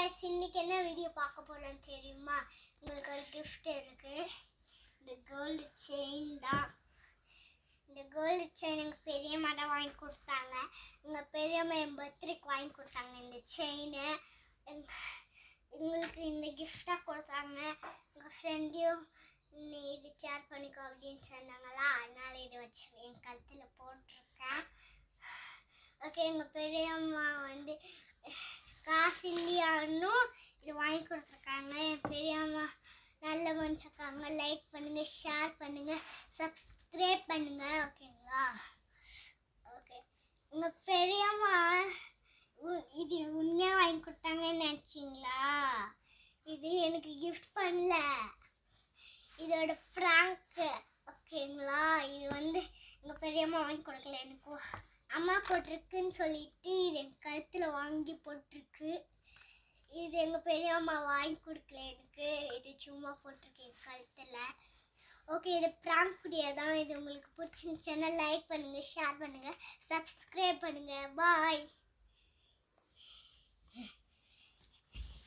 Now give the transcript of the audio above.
Guys இன்னைக்கு என்ன video பார்க்க போறோம்னு தெரியுமா? உங்களுக்கு ஒரு gift இருக்கு. இந்த கோல்ட் செயின் தான். இந்த கோல்ட் செயின் எங்க பெரியம்மா தான் வாங்கி கொடுத்தாங்க. எங்க பெரியம்மா என் பர்த்டேக்கு வாங்கி கொடுத்தாங்க இந்த செயின். உங்களுக்கு இந்த gift-ஆ கொடுத்தாங்க. எங்க ஃப்ரெண்டையும் நீ இது ஷேர் பண்ணிக்கோ அப்படின்னு சொன்னாங்களா, அதனால இதை வச்சு என் கழுத்தில் போட்டிருக்கேன். ஓகே, எங்கள் பெரியம்மா வந்து காசு இல்லையானும் இது வாங்கி கொடுத்துருக்காங்க. என் பெரியம்மா நல்ல மனுஷக்காங்க. லைக் பண்ணுங்கள், ஷேர் பண்ணுங்கள், சப்ஸ்கிரைப் பண்ணுங்கள். ஓகேங்களா? ஓகே, உங்கள் பெரியம்மா இது உண்மையாக வாங்கி கொடுத்தாங்கன்னு நினச்சிங்களா? இது எனக்கு கிஃப்ட் பண்ணல, இதோட ப்ராங்க்கு. ஓகேங்களா? இது வந்து எங்கள் பெரியம்மா வாங்கி கொடுக்கல, எனக்கு அம்மா போட்டிருக்குன்னு சொல்லிட்டு இது என் கழுத்தில் வாங்கி போட்டிருக்கு. இது எங்கள் பெரியம்மா வாங்கி கொடுக்கல எனக்கு, இது சும்மா போட்டிருக்கு என் கழுத்தில். ஓகே, இது ப்ராங்க் வீடியோ தான். இது உங்களுக்கு பிடிச்சிருந்துச்சுன்னா லைக் பண்ணுங்கள், ஷேர் பண்ணுங்கள், சப்ஸ்கிரைப் பண்ணுங்கள். பாய்.